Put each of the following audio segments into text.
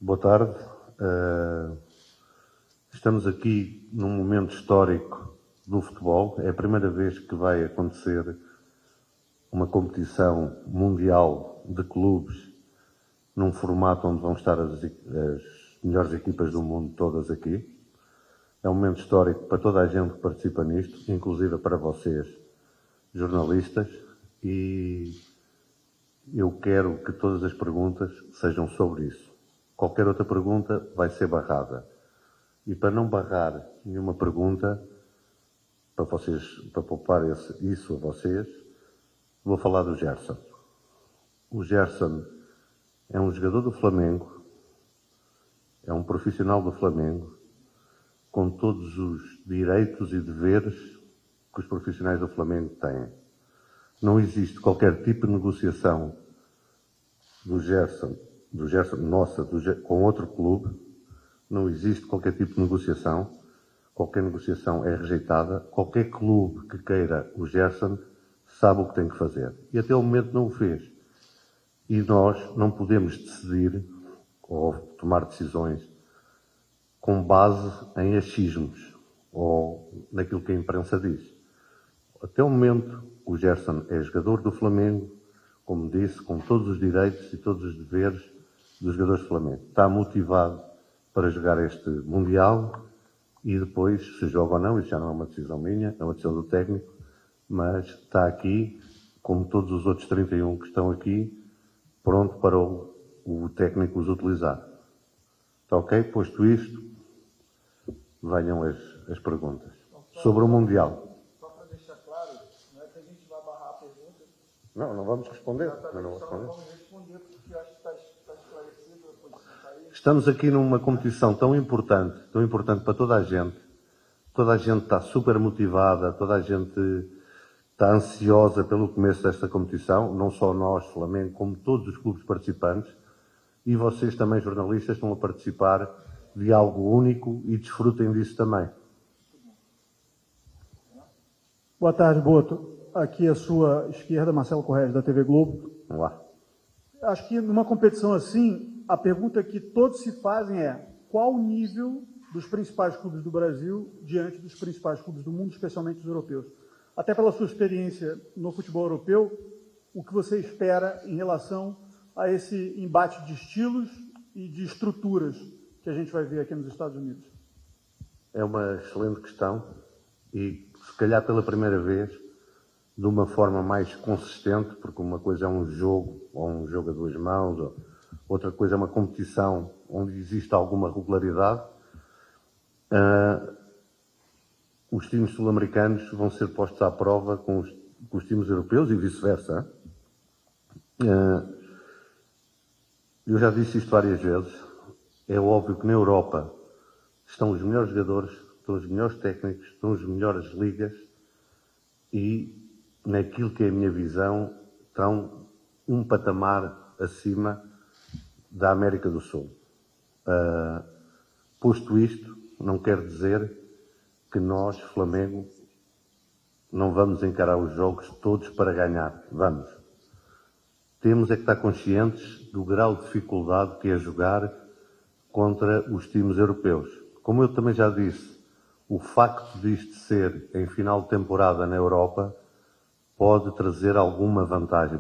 Boa tarde. Estamos aqui num momento histórico do futebol. É a primeira vez que vai acontecer uma competição mundial de clubes num formato onde vão estar as melhores equipas do mundo todas aqui. É um momento histórico para toda a gente que participa nisto, inclusive para vocês, jornalistas, e eu quero que todas as perguntas sejam sobre isso. Qualquer outra pergunta vai ser barrada. E para não barrar nenhuma pergunta, para poupar isso a vocês, vou falar do Gerson. O Gerson é um jogador do Flamengo, é um profissional do Flamengo, com todos os direitos e deveres que os profissionais do Flamengo têm. Não existe qualquer tipo de negociação do Gerson nossa, com outro clube. Não existe qualquer tipo de negociação. Qualquer negociação é rejeitada. Qualquer clube que queira o Gerson sabe o que tem que fazer. E até o momento não o fez. E nós não podemos decidir ou tomar decisões com base em achismos ou naquilo que a imprensa diz. Até o momento, o Gerson é jogador do Flamengo, como disse, com todos os direitos e todos os deveres dos jogadores do Flamengo. Está motivado para jogar este Mundial e depois, se joga ou não, isso já não é uma decisão minha, é uma decisão do técnico, mas está aqui, como todos os outros 31 que estão aqui, pronto para o técnico os utilizar. Está ok? Posto isto, venham as perguntas. Sobre o Mundial. Só para deixar claro, não é que a gente vai barrar a pergunta. Não vamos responder. Exatamente, Não vamos responder. vamos responder, porque eu acho que está esclarecido a posição está aí. Estamos aqui numa competição tão importante para toda a gente. Toda a gente está super motivada, toda a gente está ansiosa pelo começo desta competição, não só nós, Flamengo, como todos os clubes participantes. E vocês também, jornalistas, estão a participar de algo único e desfrutem disso também. Boa tarde, Boto. Aqui à sua esquerda, Marcelo Correia, da TV Globo. Vamos lá. Acho que numa competição assim, a pergunta que todos se fazem é: qual o nível dos principais clubes do Brasil diante dos principais clubes do mundo, especialmente os europeus? Até pela sua experiência no futebol europeu, o que você espera em relação a esse embate de estilos e de estruturas que a gente vai ver aqui nos Estados Unidos? É uma excelente questão e, se calhar pela primeira vez, de uma forma mais consistente, porque uma coisa é um jogo, ou um jogo a duas mãos, ou outra coisa é uma competição onde existe alguma regularidade. Os times sul-americanos vão ser postos à prova com os times europeus e vice-versa. Eu já disse isto várias vezes. É óbvio que na Europa estão os melhores jogadores, estão os melhores técnicos, estão as melhores ligas e, naquilo que é a minha visão, estão um patamar acima da América do Sul. Posto isto, não quer dizer que nós, Flamengo, não vamos encarar os jogos todos para ganhar. Vamos. Temos é que estar conscientes do grau de dificuldade que é jogar contra os times europeus. Como eu também já disse, o facto disto ser em final de temporada na Europa pode trazer alguma vantagem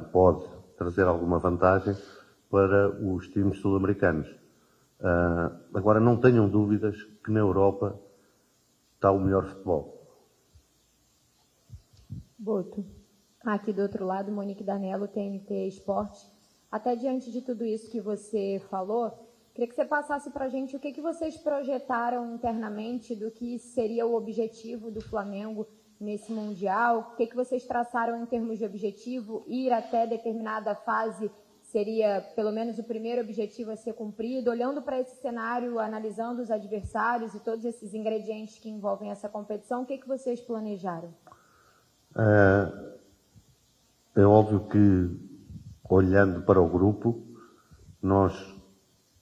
para os times sul-americanos. Agora, não tenham dúvidas que na Europa está o melhor futebol. Boto. Aqui do outro lado, Monique Danello, TNT Esporte. Até diante de tudo isso que você falou, queria que você passasse para a gente o que vocês projetaram internamente do que seria o objetivo do Flamengo nesse Mundial, o que vocês traçaram em termos de objetivo, ir até determinada fase seria pelo menos o primeiro objetivo a ser cumprido, olhando para esse cenário, analisando os adversários e todos esses ingredientes que envolvem essa competição, o que vocês planejaram? É óbvio que, olhando para o grupo, nós,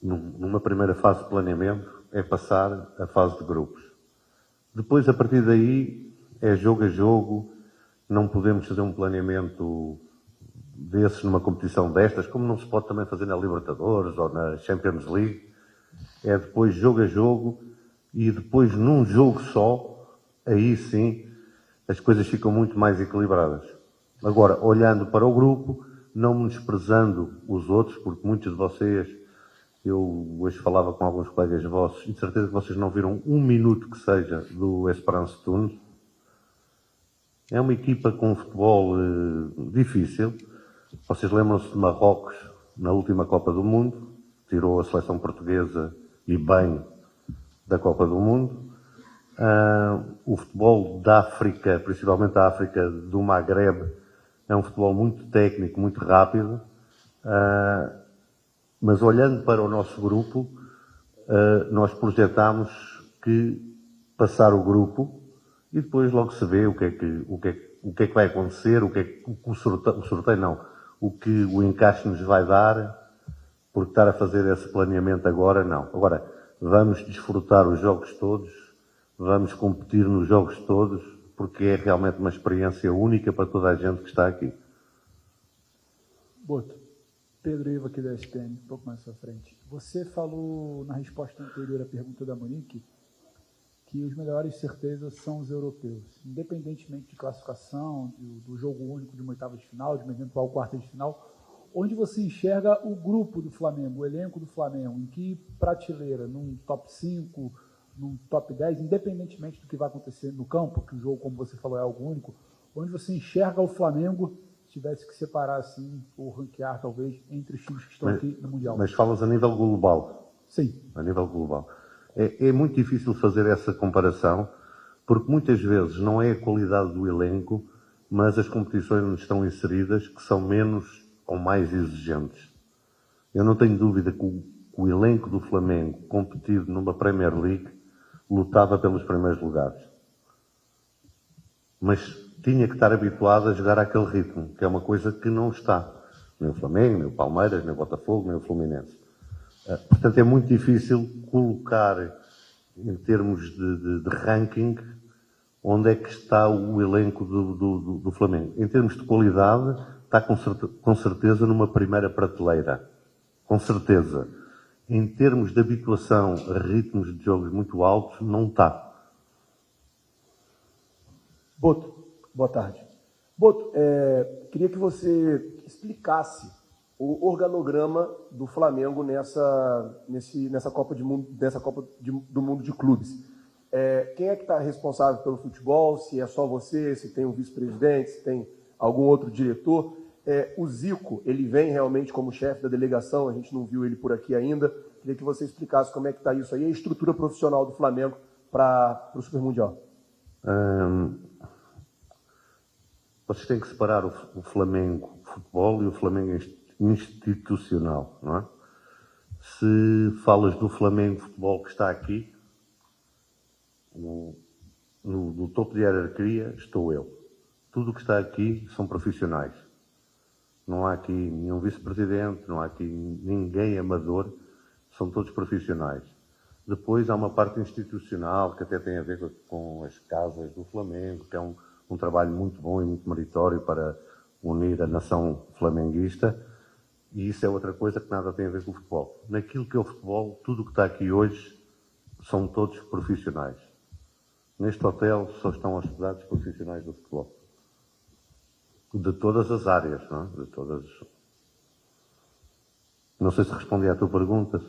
numa primeira fase de planeamento, é passar a fase de grupos. Depois, a partir daí, é jogo a jogo, não podemos fazer um planeamento desses numa competição destas, como não se pode também fazer na Libertadores ou na Champions League, É depois jogo a jogo e depois num jogo só, aí sim as coisas ficam muito mais equilibradas. Agora, olhando para o grupo, não menosprezando os outros, porque muitos de vocês, eu hoje falava com alguns colegas vossos, e de certeza que vocês não viram um minuto que seja do Esperance de Tunis. É uma equipa com um futebol difícil. Vocês lembram-se de Marrocos na última Copa do Mundo, tirou a seleção portuguesa e bem da Copa do Mundo. O futebol da África, principalmente a África do Magreb, é um futebol muito técnico, muito rápido. Mas olhando para o nosso grupo, nós projetámos que passar o grupo e depois logo se vê o que é que vai acontecer, o sorteio não, o que o encaixe nos vai dar, porque estar a fazer esse planeamento agora, não. Agora, vamos desfrutar os jogos todos, vamos competir nos jogos todos, porque é realmente uma experiência única para toda a gente que está aqui. Boto, Pedro Ivo aqui da SPN, um pouco mais à frente. Você falou na resposta anterior à pergunta da Monique que os melhores certezas são os europeus, independentemente de classificação, do jogo único de uma oitava de final, de uma eventual quarta de final. Onde você enxerga o grupo do Flamengo, o elenco do Flamengo, em que prateleira, num top 5, num top 10, independentemente do que vai acontecer no campo, que o jogo, como você falou, é algo único, onde você enxerga o Flamengo, se tivesse que separar assim, ou ranquear talvez, entre os times que estão aqui no Mundial? Mas falas a nível global? Sim. A nível global. É muito difícil fazer essa comparação, porque muitas vezes não é a qualidade do elenco, mas as competições onde estão inseridas que são menos ou mais exigentes. Eu não tenho dúvida que o elenco do Flamengo, competido numa Premier League, lutava pelos primeiros lugares. Mas tinha que estar habituado a jogar àquele ritmo, que é uma coisa que não está. Nem o Flamengo, nem o Palmeiras, nem o Botafogo, nem o Fluminense. Portanto, é muito difícil colocar, em termos de ranking, onde é que está o elenco do Flamengo. Em termos de qualidade, está com certeza numa primeira prateleira. Com certeza. Em termos de habituação a ritmos de jogos muito altos, não está. Boto, boa tarde. Boto, queria que você explicasse o organograma do Flamengo nessa Copa do Mundo de Clubes. Quem é que está responsável pelo futebol? Se é só você, se tem um vice-presidente, se tem algum outro diretor? O Zico, ele vem realmente como chefe da delegação, a gente não viu ele por aqui ainda. Queria que você explicasse como é que está isso aí, a estrutura profissional do Flamengo para o Super Mundial. Vocês têm que separar o Flamengo futebol e o Flamengo institucional, não é? Se falas do Flamengo futebol que está aqui, no topo de hierarquia estou eu. Tudo o que está aqui são profissionais. Não há aqui nenhum vice-presidente, não há aqui ninguém amador, são todos profissionais. Depois há uma parte institucional que até tem a ver com as casas do Flamengo, que é um trabalho muito bom e muito meritório para unir a nação flamenguista. E isso é outra coisa que nada tem a ver com o futebol. Naquilo que é o futebol, tudo o que está aqui hoje são todos profissionais. Neste hotel só estão hospedados profissionais do futebol. De todas as áreas, não é? De todas. Não sei se respondi à tua pergunta.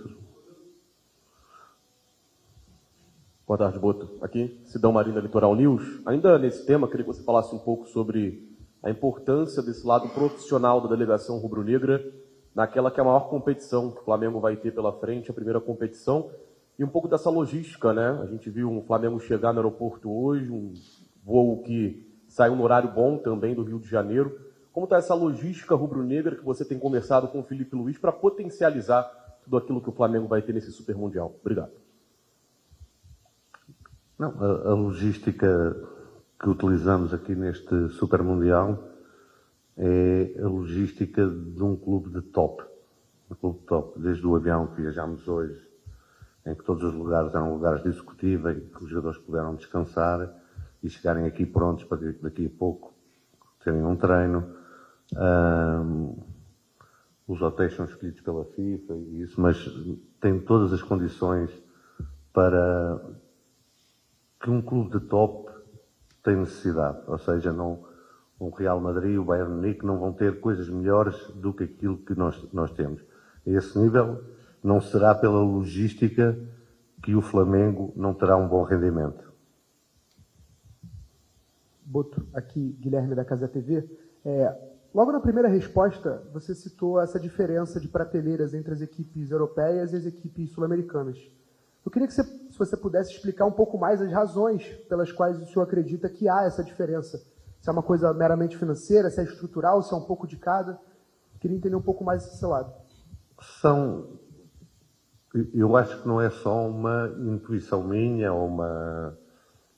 Boa tarde, Boto. Aqui, Sidão Marina, Litoral News. Ainda nesse tema, queria que você falasse um pouco sobre a importância desse lado profissional da delegação rubro-negra naquela que é a maior competição que o Flamengo vai ter pela frente, a primeira competição, e um pouco dessa logística, né? A gente viu o Flamengo chegar no aeroporto hoje, um voo que saiu no horário bom também do Rio de Janeiro. Como está essa logística rubro-negra que você tem conversado com o Felipe Luiz para potencializar tudo aquilo que o Flamengo vai ter nesse Super Mundial? Obrigado. Não, a logística que utilizamos aqui neste Super Mundial é a logística de um clube de top. Um clube de top. Desde o avião que viajámos hoje, em que todos os lugares eram lugares de executiva, em que os jogadores puderam descansar e chegarem aqui prontos para daqui a pouco terem um treino. os hotéis são escolhidos pela FIFA e isso, mas tem todas as condições para que um clube de top tem necessidade. Ou seja, não, o Real Madrid, o Bayern Munique não vão ter coisas melhores do que aquilo que nós temos. A esse nível, não será pela logística que o Flamengo não terá um bom rendimento. Boto, aqui, Guilherme da Casa TV. Logo na primeira resposta, você citou essa diferença de prateleiras entre as equipes europeias e as equipes sul-americanas. Eu queria que se você pudesse explicar um pouco mais as razões pelas quais o senhor acredita que há essa diferença. Se é uma coisa meramente financeira, se é estrutural, se é um pouco de cada. Queria entender um pouco mais esse seu lado. Eu acho que não é só uma intuição minha ou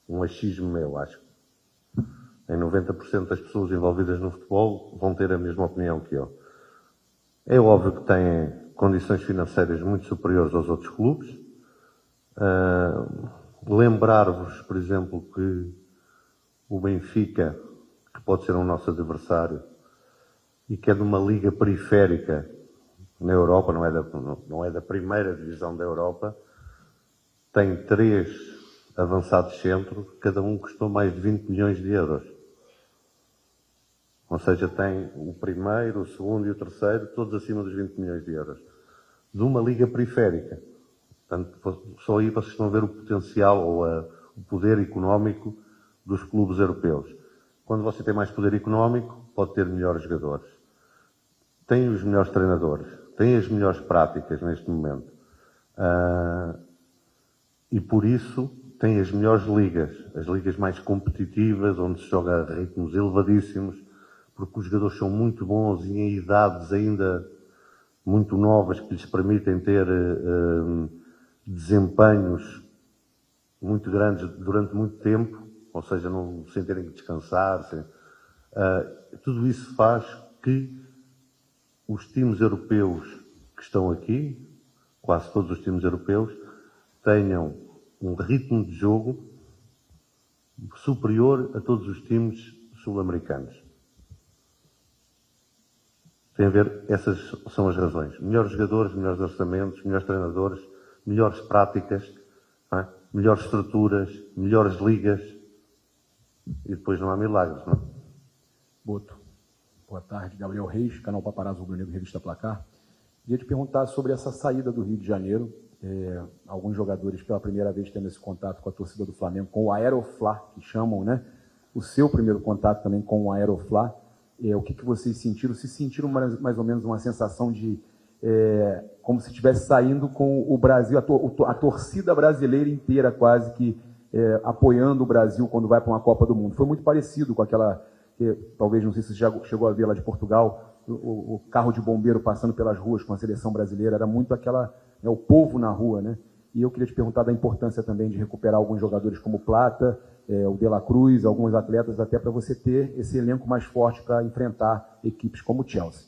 um achismo meu. Acho que em 90% das pessoas envolvidas no futebol vão ter a mesma opinião que eu. É óbvio que têm condições financeiras muito superiores aos outros clubes. Lembrar-vos, por exemplo, que o Benfica, que pode ser um nosso adversário, e que é de uma liga periférica na Europa, não é da primeira divisão da Europa, tem 3 avançados centros, cada um custou mais de 20 milhões de euros. Ou seja, tem o primeiro, o segundo e o terceiro, todos acima dos 20 milhões de euros. De uma liga periférica. Portanto, só aí vocês estão a ver o potencial ou o poder económico dos clubes europeus. Quando você tem mais poder económico, pode ter melhores jogadores. Tem os melhores treinadores. Tem as melhores práticas neste momento. E por isso tem as melhores ligas. As ligas mais competitivas, onde se joga a ritmos elevadíssimos, porque os jogadores são muito bons e em idades ainda muito novas que lhes permitem ter desempenhos muito grandes durante muito tempo, ou seja, não sem terem que descansar. Tudo isso faz que os times europeus que estão aqui, quase todos os times europeus, tenham um ritmo de jogo superior a todos os times sul-americanos. Tem a ver, essas são as razões. Melhores jogadores, melhores orçamentos, melhores treinadores, melhores práticas, melhores estruturas, melhores ligas. E depois não há milagres, não é? Boto. Boa tarde, Gabriel Reis, canal Paparazzo Rubro Negro, Revista Placar. Queria te perguntar sobre essa saída do Rio de Janeiro. Alguns jogadores pela primeira vez tendo esse contato com a torcida do Flamengo, com o Aeroflá, que chamam, né? O seu primeiro contato também com o Aeroflá. O que vocês sentiram? Se sentiram mais ou menos uma sensação de como se estivesse saindo com o Brasil, a torcida brasileira inteira quase que apoiando o Brasil quando vai para uma Copa do Mundo. Foi muito parecido com aquela, talvez, não sei se você já chegou a ver lá de Portugal, o carro de bombeiro passando pelas ruas com a seleção brasileira, era muito o povo na rua, né? E eu queria te perguntar da importância também de recuperar alguns jogadores como o Plata, o De La Cruz, alguns atletas, até para você ter esse elenco mais forte para enfrentar equipes como o Chelsea.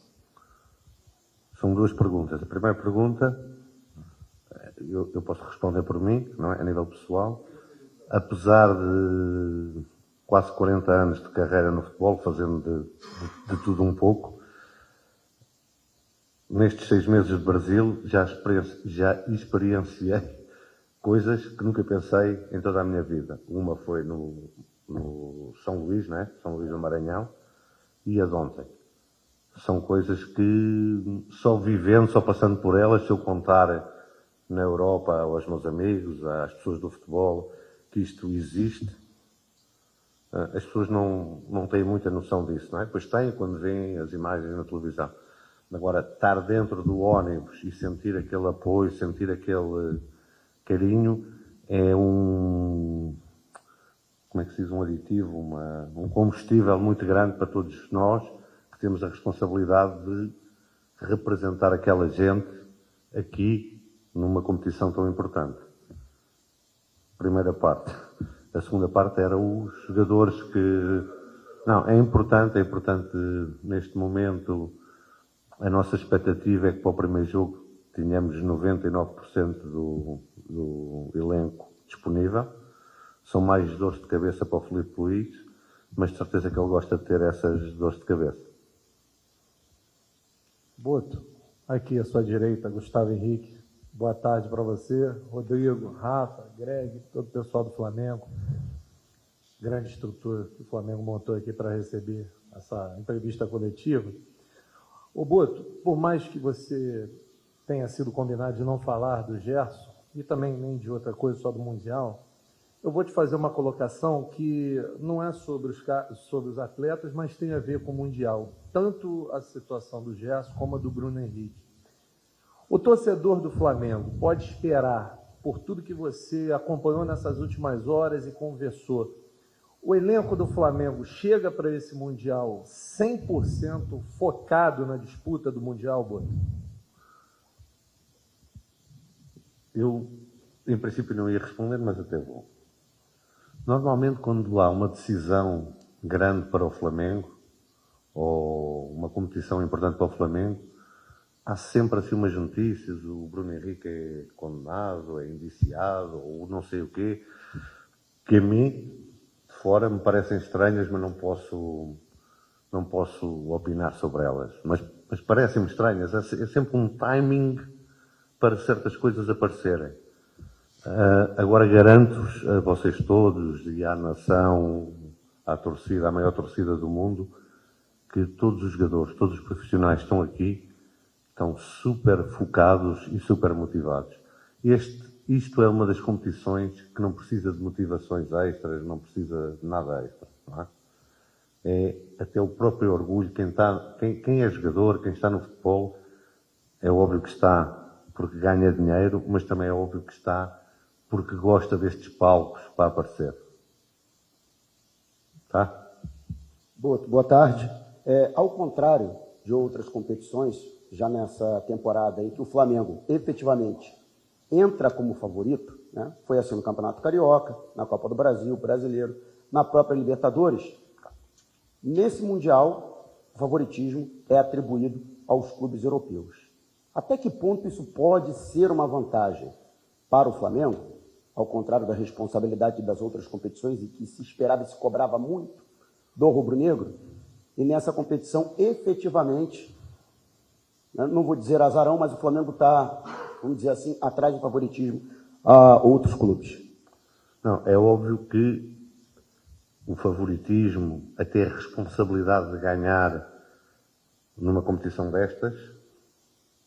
São 2 perguntas. A primeira pergunta, eu posso responder por mim, não é? A nível pessoal. Apesar de quase 40 anos de carreira no futebol, fazendo de tudo um pouco, nestes 6 meses de Brasil já experienciei coisas que nunca pensei em toda a minha vida. Uma foi no São Luís, né? São Luís do Maranhão, e a de ontem. São coisas que só vivendo, só passando por elas, se eu contar na Europa aos meus amigos, às pessoas do futebol, que isto existe, as pessoas não têm muita noção disso, não é? Pois têm quando veem as imagens na televisão. Agora, estar dentro do ônibus e sentir aquele apoio, sentir aquele carinho, é como é que se diz, um aditivo, um combustível muito grande para todos nós, que temos a responsabilidade de representar aquela gente aqui numa competição tão importante. Primeira parte. A segunda parte era os jogadores que... Não, é importante neste momento. A nossa expectativa é que para o primeiro jogo tenhamos 99% do elenco disponível. São mais dores de cabeça para o Filipe Luís, mas de certeza que ele gosta de ter essas dores de cabeça. Boto, Aqui à sua direita, Gustavo Henrique. Boa tarde para você. Rodrigo, Rafa, Greg, todo o pessoal do Flamengo. Grande estrutura que o Flamengo montou aqui para receber essa entrevista coletiva. Ô Boto, por mais que você tenha sido combinado de não falar do Gerson, e também nem de outra coisa, só do Mundial, eu vou te fazer uma colocação que não é sobre os atletas, mas tem a ver com o Mundial. Tanto a situação do Gerson como a do Bruno Henrique. O torcedor do Flamengo pode esperar, por tudo que você acompanhou nessas últimas horas e conversou, o elenco do Flamengo chega para esse Mundial 100% focado na disputa do Mundial, Boto? Eu, em princípio, não ia responder, mas até vou. Normalmente, quando há uma decisão grande para o Flamengo, ou uma competição importante para o Flamengo, há sempre assim umas notícias, o Bruno Henrique é condenado, é indiciado, ou não sei o quê, que a mim, de fora, me parecem estranhas, mas não posso opinar sobre elas. Mas parecem-me estranhas. É sempre um timing para certas coisas aparecerem. Agora garanto-vos, a vocês todos, e à nação, à torcida, à maior torcida do mundo, que todos os jogadores, todos os profissionais que estão aqui, estão super focados e super motivados. Isto é uma das competições que não precisa de motivações extras, não precisa de nada extra. Não é? É até o próprio orgulho. Quem é jogador, quem está no futebol, é óbvio que está porque ganha dinheiro, mas também é óbvio que está porque gosta destes palcos para aparecer. Tá? Boa tarde. Ao contrário de outras competições, já nessa temporada em que o Flamengo efetivamente entra como favorito, né? Foi assim no Campeonato Carioca, na Copa do Brasil, Brasileiro, na própria Libertadores. Nesse Mundial, o favoritismo é atribuído aos clubes europeus. Até que ponto isso pode ser uma vantagem para o Flamengo, ao contrário da responsabilidade das outras competições, em que se esperava e se cobrava muito do rubro-negro, e nessa competição, efetivamente, não vou dizer azarão, mas o Flamengo está, vamos dizer assim, atrás do favoritismo a outros clubes. Não, é óbvio que o favoritismo, até a responsabilidade de ganhar numa competição destas,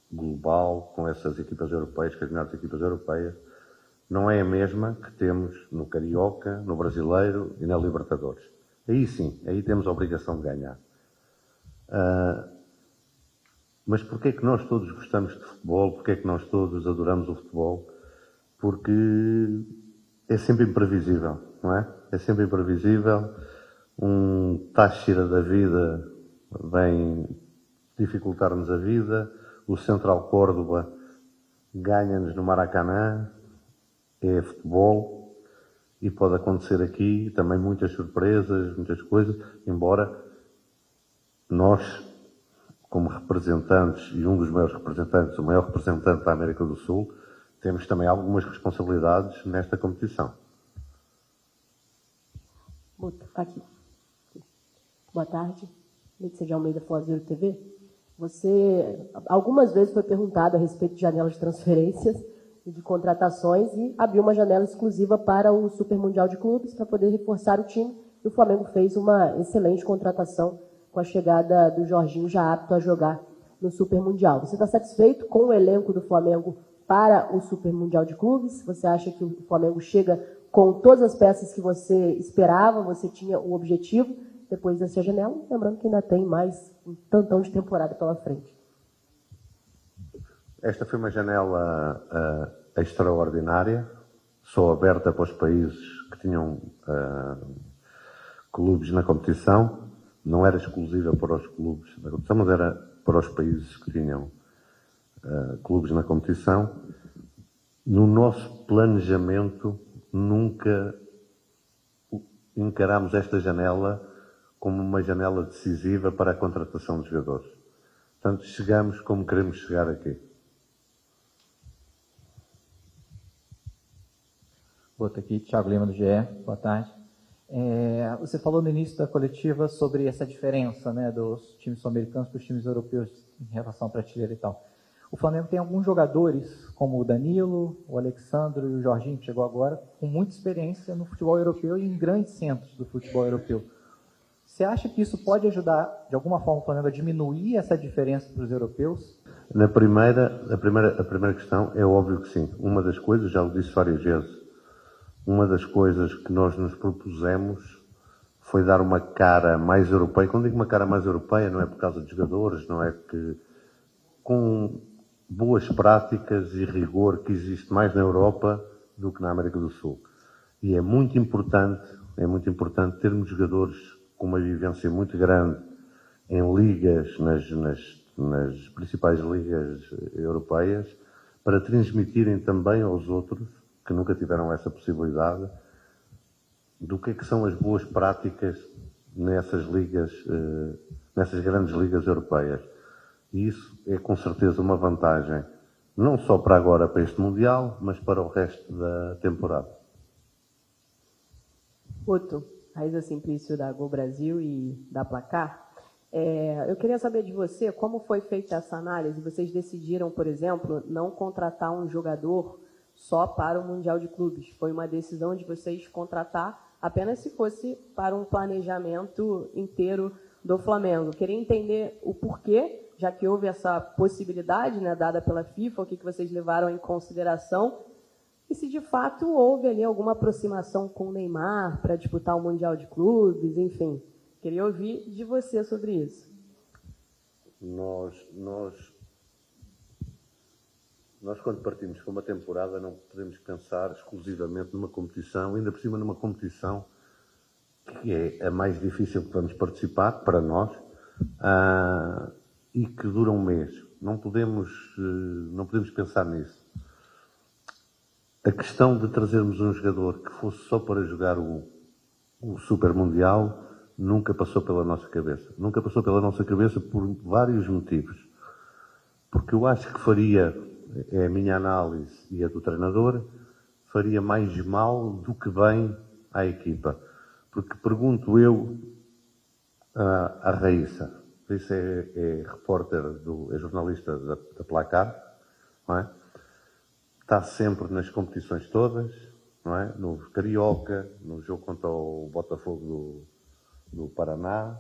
global, com essas equipas europeias, com as melhores equipas europeias, não é a mesma que temos no Carioca, no Brasileiro e na Libertadores. Aí sim, aí temos a obrigação de ganhar. Mas porquê é que nós todos gostamos de futebol? Porquê é que nós todos adoramos o futebol? Porque é sempre imprevisível, não é? É sempre imprevisível. Um Táchira da vida vem dificultar-nos a vida. O Central Córdoba ganha-nos no Maracanã. É futebol. E pode acontecer aqui também muitas surpresas, muitas coisas, embora nós, como representantes, e um dos maiores representantes, o maior representante da América do Sul, temos também algumas responsabilidades nesta competição. Aqui. Boa tarde. Letícia de Almeida, Flazeiro TV. Você, algumas vezes, foi perguntado a respeito de janelas de transferências e de contratações e abriu uma janela exclusiva para o Super Mundial de Clubes para poder reforçar o time. E o Flamengo fez uma excelente contratação com a chegada do Jorginho já apto a jogar no Super Mundial. Você está satisfeito com o elenco do Flamengo para o Super Mundial de Clubes? Você acha que o Flamengo chega com todas as peças que você esperava? Você tinha um objetivo depois dessa janela? Lembrando que ainda tem mais um tantão de temporada pela frente. Esta foi uma janela extraordinária, só aberta para os países que tinham clubes na competição. Não era exclusiva para os clubes da competição, mas era para os países que tinham clubes na competição. No nosso planejamento, nunca encaramos esta janela como uma janela decisiva para a contratação de jogadores. Portanto, chegamos como queremos chegar aqui. Boto aqui, Thiago Lima do GE, boa tarde. Você falou no início da coletiva sobre essa diferença, né, dos times sul-americanos para os times europeus em relação à prateleira e tal. O Flamengo tem alguns jogadores, como o Danilo, o Alexandro e o Jorginho, que chegou agora, com muita experiência no futebol europeu e em grandes centros do futebol europeu. Você acha que isso pode ajudar, de alguma forma, o Flamengo a diminuir essa diferença para os europeus? A primeira questão é óbvio que sim. Uma das coisas, já o disse várias vezes, uma das coisas que nós nos propusemos foi dar uma cara mais europeia. Quando digo uma cara mais europeia, não é por causa de jogadores, não é que com boas práticas e rigor que existe mais na Europa do que na América do Sul. E é muito importante termos jogadores com uma vivência muito grande em ligas, nas principais ligas europeias, para transmitirem também aos outros, que nunca tiveram essa possibilidade, do que são as boas práticas nessas ligas, nessas grandes ligas europeias. E isso é com certeza uma vantagem, não só para agora, para este Mundial, mas para o resto da temporada. Otto, Raíza Simplício da Gol Brasil e da Placar. Eu queria saber de você como foi feita essa análise. Vocês decidiram, por exemplo, não contratar um jogador só para o Mundial de Clubes. Foi uma decisão de vocês contratar apenas se fosse para um planejamento inteiro do Flamengo. Queria entender o porquê, já que houve essa possibilidade, né, dada pela FIFA, o que vocês levaram em consideração, e se de fato houve ali alguma aproximação com o Neymar para disputar o Mundial de Clubes, enfim. Queria ouvir de você sobre isso. Nós quando partimos para uma temporada, não podemos pensar exclusivamente numa competição, ainda por cima numa competição que é a mais difícil que vamos participar, para nós, e que dura um mês. Não podemos pensar nisso. A questão de trazermos um jogador que fosse só para jogar o Super Mundial nunca passou pela nossa cabeça. Nunca passou pela nossa cabeça por vários motivos. Porque eu acho que faria, é a minha análise e a do treinador, faria mais mal do que bem à equipa. Porque pergunto eu à Raíssa, Raíssa é repórter, é jornalista da Placar, não é? Está sempre nas competições todas, não é? No Carioca, no jogo contra o Botafogo do Paraná,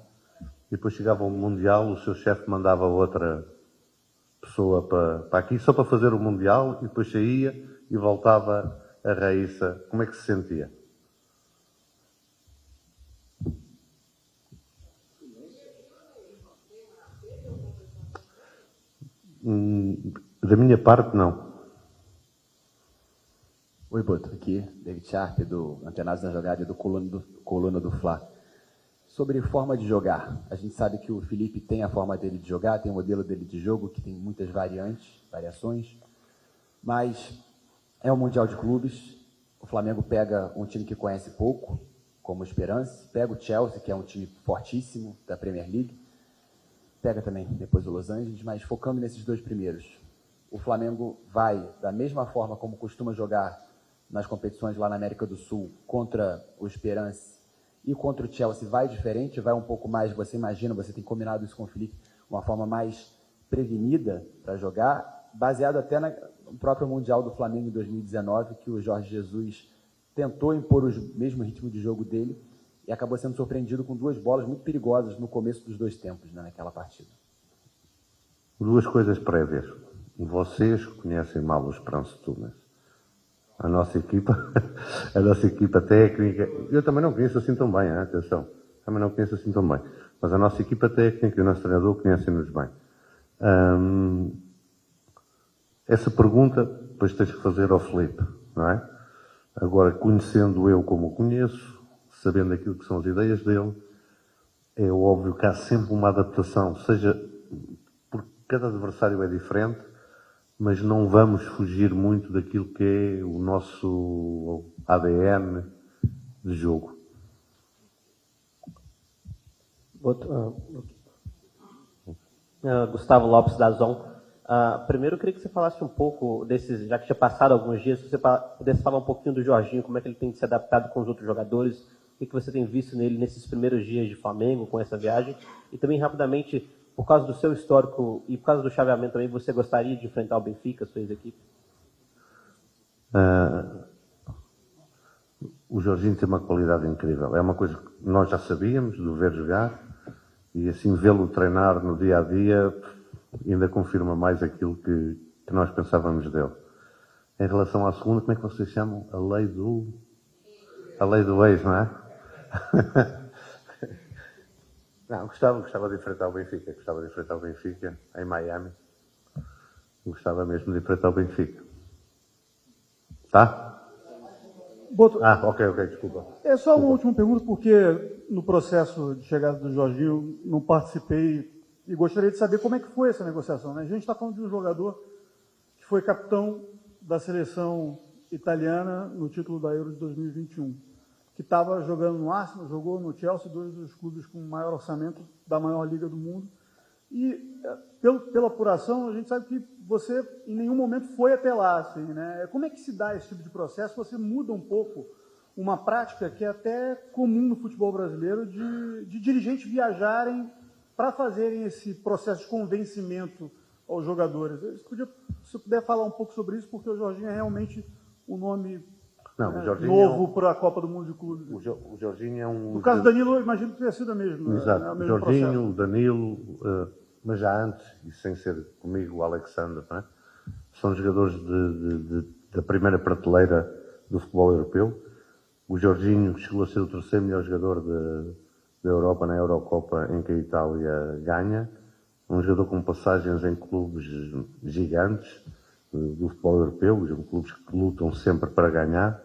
e depois chegava ao Mundial, o seu chefe mandava outra pessoa para aqui só para fazer o Mundial, e depois saía e voltava a Raíssa. Como é que se sentia? Da minha parte, não. Oi, Boto. Aqui, David Sharp, do Antenados na Jogada e do Coluna do Fla. Sobre forma de jogar, a gente sabe que o Felipe tem a forma dele de jogar, tem o modelo dele de jogo, que tem muitas variações, mas é um Mundial de Clubes. O Flamengo pega um time que conhece pouco, como o Esperance, pega o Chelsea, que é um time fortíssimo da Premier League, pega também depois o Los Angeles, mas focando nesses dois primeiros. O Flamengo vai, da mesma forma como costuma jogar nas competições lá na América do Sul, contra o Esperance e contra o Chelsea, vai diferente, vai um pouco mais, você imagina, você tem combinado isso com o Felipe, uma forma mais prevenida para jogar, baseado até no próprio Mundial do Flamengo em 2019, que o Jorge Jesus tentou impor o mesmo ritmo de jogo dele e acabou sendo surpreendido com duas bolas muito perigosas no começo dos dois tempos, né, naquela partida. Duas coisas prévias. Vocês conhecem mal o Esperance Tunas. A nossa equipa técnica, eu também não conheço assim tão bem, atenção, também não conheço assim tão bem, mas a nossa equipa técnica e o nosso treinador conhecem-nos bem. Essa pergunta depois tens que fazer ao Felipe, não é? Agora, conhecendo eu como o conheço, sabendo aquilo que são as ideias dele, é óbvio que há sempre uma adaptação, seja porque cada adversário é diferente, mas não vamos fugir muito daquilo que é o nosso ADN de jogo. Gustavo Lopes da Zon. Primeiro eu queria que você falasse um pouco desses, já que tinha passado alguns dias, se você pudesse falar um pouquinho do Jorginho, como é que ele tem se adaptado com os outros jogadores, o que você tem visto nele nesses primeiros dias de Flamengo, com essa viagem, e também rapidamente por causa do seu histórico e por causa do chaveamento também, você gostaria de enfrentar o Benfica, sua ex-equipe? O Jorginho tem uma qualidade incrível. É uma coisa que nós já sabíamos, de o ver jogar, e assim vê-lo treinar no dia a dia ainda confirma mais aquilo que nós pensávamos dele. Em relação à segunda, como é que vocês chamam? A lei do ex, não é? Não, gostava de enfrentar o Benfica. Gostava de enfrentar o Benfica em Miami. Gostava mesmo de enfrentar o Benfica. Tá? Boto, ok, desculpa. é só uma última pergunta, porque no processo de chegada do Jorginho não participei e gostaria de saber como é que foi essa negociação, né? A gente está falando de um jogador que foi capitão da seleção italiana no título da Euro de 2021, que estava jogando no Arsenal, jogou no Chelsea, dois dos clubes com maior orçamento da maior liga do mundo. E pela apuração, a gente sabe que você em nenhum momento foi até lá, assim, né? Como é que se dá esse tipo de processo? Você muda um pouco uma prática que é até comum no futebol brasileiro de dirigentes viajarem para fazerem esse processo de convencimento aos jogadores. Se eu puder falar um pouco sobre isso, porque o Jorginho é realmente um nome novo para a Copa do Mundo de Clubes. O Jorginho é um... No caso do Danilo, eu imagino que tenha sido a mesma. Exato. Né? O mesmo Jorginho, processo. Danilo, mas já antes, e sem ser comigo, o Alexandre, não é? São jogadores da primeira prateleira do futebol europeu. O Jorginho chegou a ser o terceiro melhor jogador da Europa na Eurocopa em que a Itália ganha. Um jogador com passagens em clubes gigantes do futebol europeu, clubes que lutam sempre para ganhar.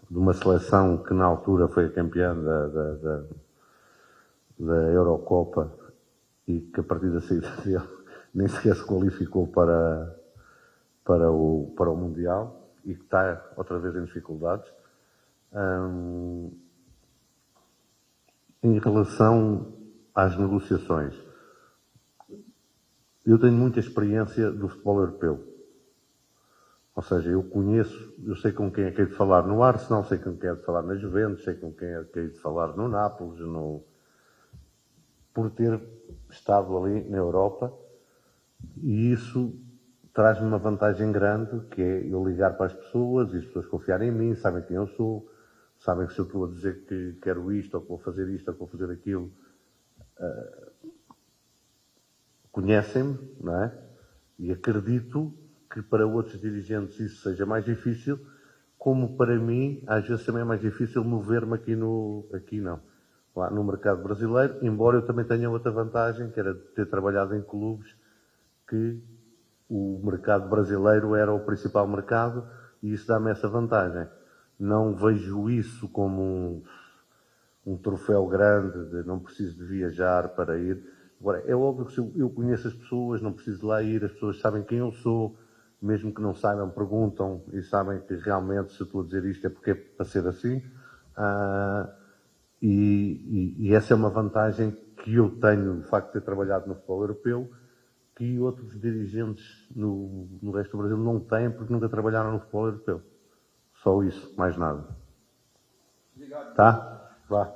De uma seleção que na altura foi a campeã da Eurocopa e que a partir da saída dele nem sequer se qualificou para o Mundial e que está outra vez em dificuldades. Em relação às negociações, eu tenho muita experiência do futebol europeu. Ou seja, eu sei com quem é que hei de falar no Arsenal, sei com quem é de falar na Juventus, sei com quem é que hei de falar no Nápoles, por ter estado ali na Europa, e isso traz-me uma vantagem grande, que é eu ligar para as pessoas e as pessoas confiarem em mim, sabem quem eu sou, sabem que se eu estou a dizer que quero isto, ou que vou fazer isto, ou que vou fazer aquilo, conhecem-me, não é? E acredito que para outros dirigentes isso seja mais difícil, como para mim, às vezes também é mais difícil mover-me lá no mercado brasileiro, embora eu também tenha outra vantagem, que era de ter trabalhado em clubes que o mercado brasileiro era o principal mercado, e isso dá-me essa vantagem. Não vejo isso como um troféu grande, de não preciso de viajar para ir. Agora, é óbvio que se eu conheço as pessoas, não preciso de lá ir, as pessoas sabem quem eu sou, mesmo que não saibam, perguntam e sabem que realmente se eu estou a dizer isto é porque é para ser assim. E essa é uma vantagem que eu tenho, o facto de ter trabalhado no futebol europeu, que outros dirigentes no resto do Brasil não têm porque nunca trabalharam no futebol europeu. Só isso, mais nada. Obrigado. Tá? Vá.